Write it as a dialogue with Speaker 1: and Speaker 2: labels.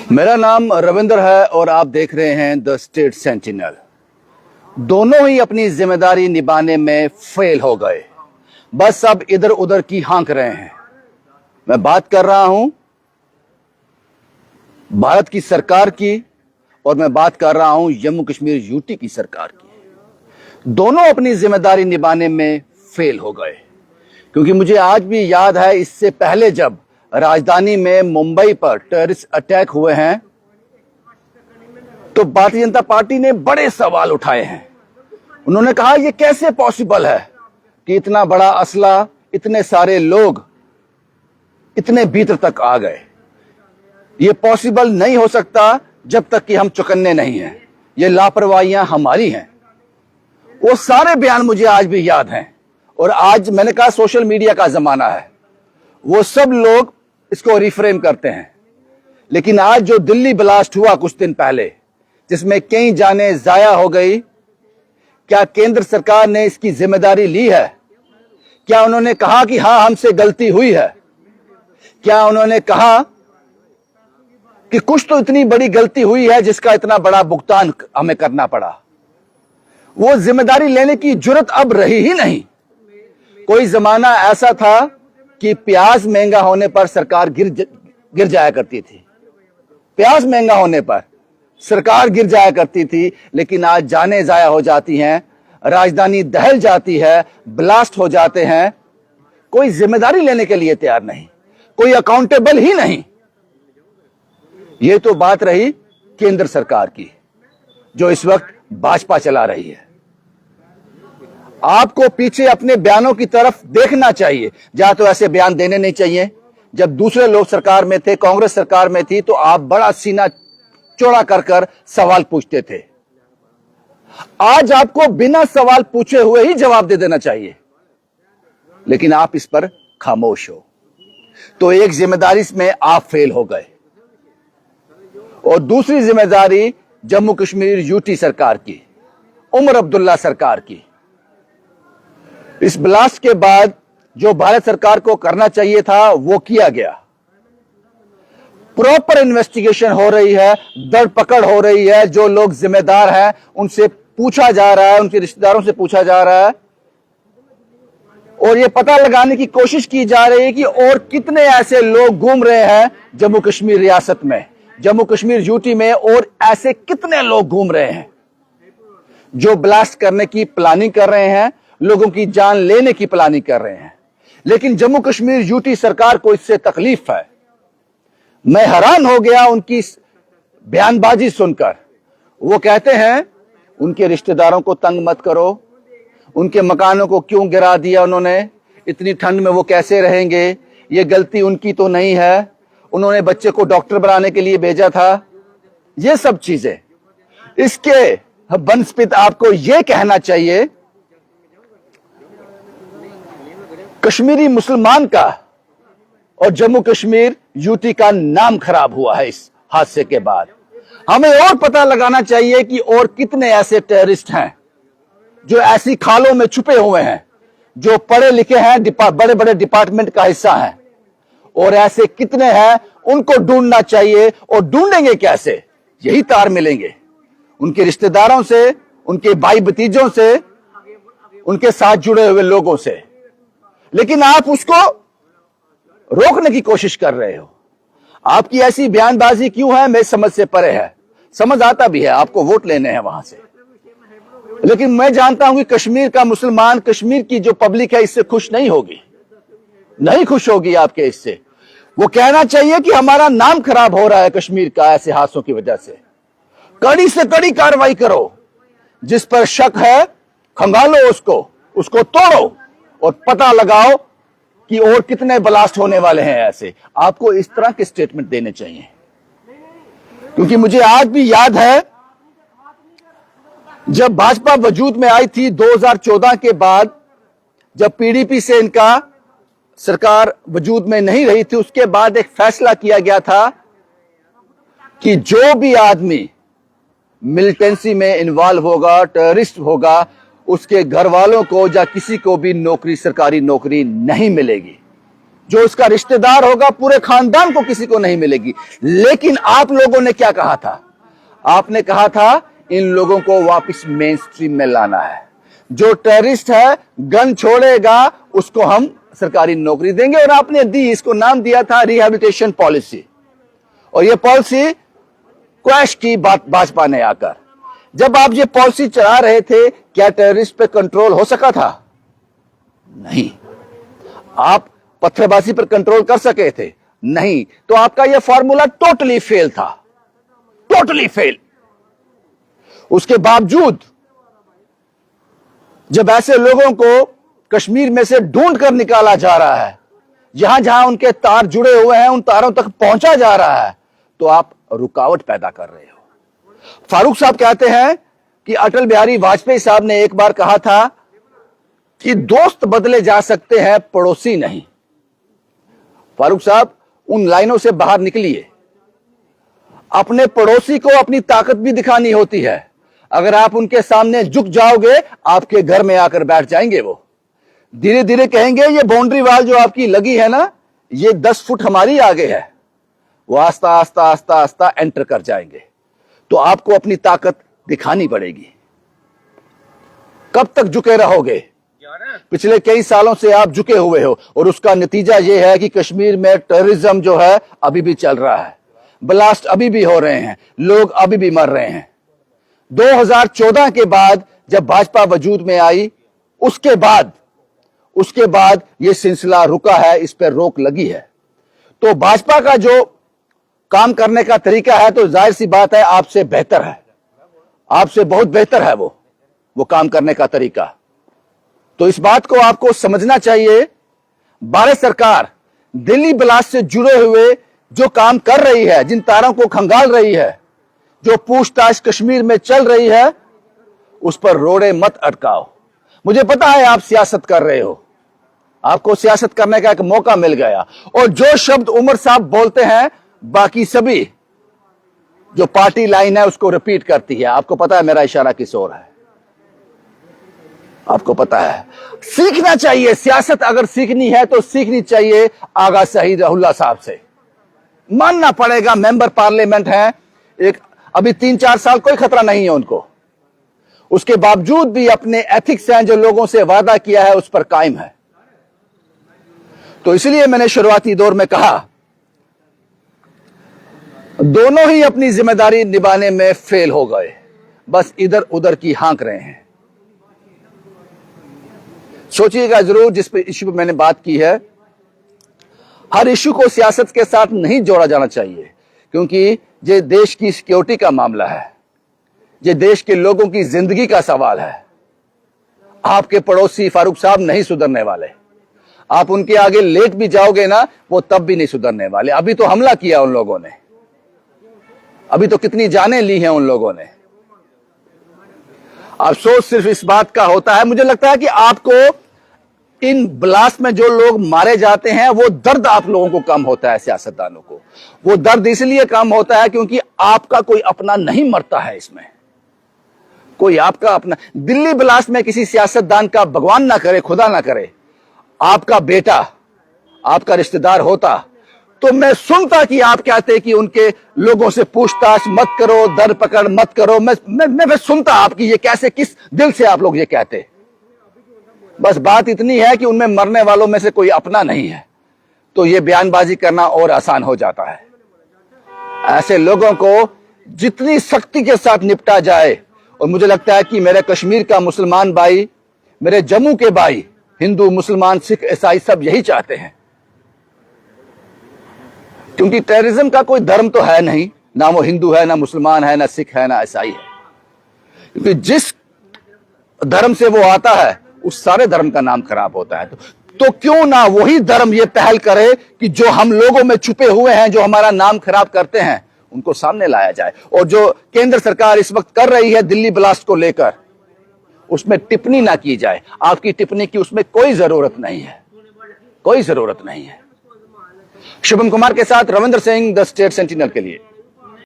Speaker 1: मेरा नाम रविंद्र है और आप देख रहे हैं द स्टेट सेंटिनल। दोनों ही अपनी जिम्मेदारी निभाने में फेल हो गए, बस अब इधर उधर की हाँक रहे हैं। मैं बात कर रहा हूं भारत की सरकार की और मैं बात कर रहा हूं जम्मू कश्मीर यूटी की सरकार की। दोनों अपनी जिम्मेदारी निभाने में फेल हो गए, क्योंकि मुझे आज भी याद है इससे पहले जब राजधानी में मुंबई पर टेररिस्ट अटैक हुए हैं तो भारतीय जनता पार्टी ने बड़े सवाल उठाए हैं। उन्होंने कहा यह कैसे पॉसिबल है कि इतना बड़ा असला, इतने सारे लोग इतने भीतर तक आ गए। यह पॉसिबल नहीं हो सकता जब तक कि हम चौकन्ने नहीं हैं। ये लापरवाहियां हमारी हैं। वो सारे बयान मुझे आज भी याद हैं। और आज मैंने कहा सोशल मीडिया का जमाना है, वो सब लोग इसको रिफ्रेम करते हैं। लेकिन आज जो दिल्ली ब्लास्ट हुआ कुछ दिन पहले, जिसमें कई जानें जाया हो गई, क्या केंद्र सरकार ने इसकी जिम्मेदारी ली है? क्या उन्होंने कहा कि हां हमसे गलती हुई है? क्या उन्होंने कहा कि कुछ तो इतनी बड़ी गलती हुई है जिसका इतना बड़ा भुगतान हमें करना पड़ा? वो जिम्मेदारी लेने की जुर्रत अब रही ही नहीं। कोई जमाना ऐसा था कि प्याज महंगा होने पर सरकार गिर जाया करती थी। प्याज महंगा होने पर सरकार गिर जाया करती थी, लेकिन आज जानें जाया हो जाती हैं, राजधानी दहल जाती है, ब्लास्ट हो जाते हैं। कोई जिम्मेदारी लेने के लिए तैयार नहीं, कोई अकाउंटेबल ही नहीं। यह तो बात रही केंद्र सरकार की, जो इस वक्त भाजपा चला रही है। आपको पीछे अपने बयानों की तरफ देखना चाहिए। जहां तो ऐसे बयान देने नहीं चाहिए। जब दूसरे लोग सरकार में थे, कांग्रेस सरकार में थी, तो आप बड़ा सीना चौड़ा कर सवाल पूछते थे। आज आपको बिना सवाल पूछे हुए ही जवाब दे देना चाहिए, लेकिन आप इस पर खामोश हो। तो एक जिम्मेदारी में आप फेल हो गए और दूसरी जिम्मेदारी जम्मू कश्मीर यूटी सरकार की, उमर अब्दुल्ला सरकार की। इस ब्लास्ट के बाद जो भारत सरकार को करना चाहिए था वो किया गया। प्रॉपर इन्वेस्टिगेशन हो रही है, दर पकड़ हो रही है। जो लोग जिम्मेदार हैं उनसे पूछा जा रहा है, उनके रिश्तेदारों से पूछा जा रहा है और यह पता लगाने की कोशिश की जा रही है कि और कितने ऐसे लोग घूम रहे हैं जम्मू कश्मीर रियासत में, जम्मू कश्मीर यूटी में, और ऐसे कितने लोग घूम रहे हैं जो ब्लास्ट करने की प्लानिंग कर रहे हैं, लोगों की जान लेने की प्लानिंग कर रहे हैं। लेकिन जम्मू कश्मीर यूटी सरकार को इससे तकलीफ है। मैं हैरान हो गया उनकी बयानबाजी सुनकर। वो कहते हैं उनके रिश्तेदारों को तंग मत करो, उनके मकानों को क्यों गिरा दिया उन्होंने, इतनी ठंड में वो कैसे रहेंगे, ये गलती उनकी तो नहीं है, उन्होंने बच्चे को डॉक्टर बनाने के लिए भेजा था। ये सब चीजें, इसके बनस्पित आपको यह कहना चाहिए कश्मीरी मुसलमान का और जम्मू कश्मीर यूटी का नाम खराब हुआ है इस हादसे के बाद। हमें और पता लगाना चाहिए कि और कितने ऐसे टेररिस्ट हैं जो ऐसी खालों में छुपे हुए हैं, जो पढ़े लिखे हैं, बड़े बड़े डिपार्टमेंट का हिस्सा हैं, और ऐसे कितने हैं उनको ढूंढना चाहिए। और ढूंढेंगे कैसे? यही तार मिलेंगे उनके रिश्तेदारों से, उनके भाई भतीजों से, उनके साथ जुड़े हुए लोगों से। लेकिन आप उसको रोकने की कोशिश कर रहे हो। आपकी ऐसी बयानबाजी क्यों है, मेरी समझ से परे है। समझ आता भी है, आपको वोट लेने हैं वहां से, लेकिन मैं जानता हूं कि कश्मीर का मुसलमान, कश्मीर की जो पब्लिक है, इससे खुश नहीं होगी, नहीं खुश होगी आपके इससे। वो कहना चाहिए कि हमारा नाम खराब हो रहा है कश्मीर का ऐसे हादसों की वजह से। कड़ी से कड़ी कार्रवाई करो, जिस पर शक है खंगालो उसको तोड़ो और पता लगाओ कि और कितने ब्लास्ट होने वाले हैं ऐसे। आपको इस तरह के स्टेटमेंट देने चाहिए, क्योंकि मुझे आज भी याद है जब भाजपा वजूद में आई थी 2014 के बाद, जब पीडीपी से इनका सरकार वजूद में नहीं रही थी, उसके बाद एक फैसला किया गया था कि जो भी आदमी मिलिटेंसी में इन्वॉल्व होगा, टेररिस्ट होगा, उसके घर वालों को या किसी को भी नौकरी, सरकारी नौकरी नहीं मिलेगी। जो उसका रिश्तेदार होगा पूरे खानदान को किसी को नहीं मिलेगी। लेकिन आप लोगों ने क्या कहा था? आपने कहा था इन लोगों को वापस मेन स्ट्रीम में लाना है। जो टेररिस्ट है गन छोड़ेगा उसको हम सरकारी नौकरी देंगे, और आपने दी, इसको नाम दिया था रिहैबिलिटेशन पॉलिसी। और ये पॉलिसी क्रैश की भाजपा ने आकर। जब आप ये पॉलिसी चला रहे थे, क्या टेररिस्ट पे कंट्रोल हो सका था? नहीं। आप पत्थरबाजी पर कंट्रोल कर सके थे? नहीं। तो आपका यह फॉर्मूला टोटली फेल था, टोटली फेल। उसके बावजूद जब ऐसे लोगों को कश्मीर में से ढूंढ कर निकाला जा रहा है, जहां जहां उनके तार जुड़े हुए हैं उन तारों तक पहुंचा जा रहा है, तो आप रुकावट पैदा कर रहे हो। फारूक साहब कहते हैं कि अटल बिहारी वाजपेयी साहब ने एक बार कहा था कि दोस्त बदले जा सकते हैं, पड़ोसी नहीं। फारूक साहब, उन लाइनों से बाहर निकलिए। अपने पड़ोसी को अपनी ताकत भी दिखानी होती है। अगर आप उनके सामने झुक जाओगे, आपके घर में आकर बैठ जाएंगे। वो धीरे धीरे कहेंगे ये बाउंड्री वाल जो आपकी लगी है ना, ये 10 फुट हमारी आगे है। वो आस्ता आस्ता आस्ता आस्ता एंटर कर जाएंगे। तो आपको अपनी ताकत दिखानी पड़ेगी। कब तक झुके रहोगे? पिछले कई सालों से आप झुके हुए हो, और उसका नतीजा यह है कि कश्मीर में टेररिज्म जो है अभी भी चल रहा है, ब्लास्ट अभी भी हो रहे हैं, लोग अभी भी मर रहे हैं। 2014 के बाद जब भाजपा वजूद में आई, उसके बाद यह सिलसिला रुका है, इस पर रोक लगी है। तो भाजपा का जो काम करने का तरीका है, तो जाहिर सी बात है आपसे बेहतर है, आपसे बहुत बेहतर है वो काम करने का तरीका। तो इस बात को आपको समझना चाहिए। भारत सरकार दिल्ली ब्लास्ट से जुड़े हुए जो काम कर रही है, जिन तारों को खंगाल रही है, जो पूछताछ कश्मीर में चल रही है, उस पर रोड़े मत अटकाओ। मुझे पता है आप सियासत कर रहे हो, आपको सियासत करने का एक मौका मिल गया, और जो शब्द उमर साहब बोलते हैं, बाकी सभी जो पार्टी लाइन है उसको रिपीट करती है। आपको पता है मेरा इशारा किस ओर है, आपको पता है। सीखना चाहिए सियासत, अगर सीखनी है तो सीखनी चाहिए आगा शहीद रहुल्ला साहब से। मानना पड़ेगा, मेंबर पार्लियामेंट हैं, एक अभी 3-4 साल कोई खतरा नहीं है उनको, उसके बावजूद भी अपने एथिक्स हैं जो लोगों से वादा किया है उस पर कायम है। तो इसलिए मैंने शुरुआती दौर में कहा, दोनों ही अपनी जिम्मेदारी निभाने में फेल हो गए, बस इधर उधर की हाँक रहे हैं। सोचिएगा जरूर जिस पे इश्यू पे मैंने बात की है। हर इश्यू को सियासत के साथ नहीं जोड़ा जाना चाहिए, क्योंकि ये देश की सिक्योरिटी का मामला है, ये देश के लोगों की जिंदगी का सवाल है। आपके पड़ोसी फारूक साहब नहीं सुधरने वाले, आप उनके आगे लेट भी जाओगे ना, वो तब भी नहीं सुधरने वाले। अभी तो हमला किया उन लोगों ने, अभी तो कितनी जानें ली हैं उन लोगों ने। अफसोस सिर्फ इस बात का होता है, मुझे लगता है कि आपको इन ब्लास्ट में जो लोग मारे जाते हैं, वो दर्द आप लोगों को कम होता है, सियासतदानों को। वो दर्द इसलिए कम होता है क्योंकि आपका कोई अपना नहीं मरता है इसमें, कोई आपका अपना। दिल्ली ब्लास्ट में किसी सियासतदान का, भगवान ना करे, खुदा ना करे, आपका बेटा, आपका रिश्तेदार होता, तो मैं सुनता कि आप कहते कि उनके लोगों से पूछताछ मत करो, दर पकड़ मत करो। मैं सुनता आपकी ये कैसे, किस दिल से आप लोग ये कहते। बस बात इतनी है कि उनमें मरने वालों में से कोई अपना नहीं है, तो ये बयानबाजी करना और आसान हो जाता है। ऐसे लोगों को जितनी सख्ती के साथ निपटा जाए, और मुझे लगता है कि मेरे कश्मीर का मुसलमान भाई, मेरे जम्मू के भाई, हिंदू, मुसलमान, सिख, ईसाई सब यही चाहते हैं, क्योंकि टेररिज्म का कोई धर्म तो है नहीं, ना वो हिंदू है, ना मुसलमान है, ना सिख है, ना ईसाई है। क्योंकि जिस धर्म से वो आता है उस सारे धर्म का नाम खराब होता है। तो क्यों ना वही धर्म ये पहल करे कि जो हम लोगों में छुपे हुए हैं, जो हमारा नाम खराब करते हैं, उनको सामने लाया जाए। और जो केंद्र सरकार इस वक्त कर रही है दिल्ली ब्लास्ट को लेकर, उसमें टिप्पणी ना की जाए। आपकी टिप्पणी की उसमें कोई जरूरत नहीं है, कोई जरूरत नहीं है। शुभम कुमार के साथ Ravindra Singh, the state sentinel के लिए।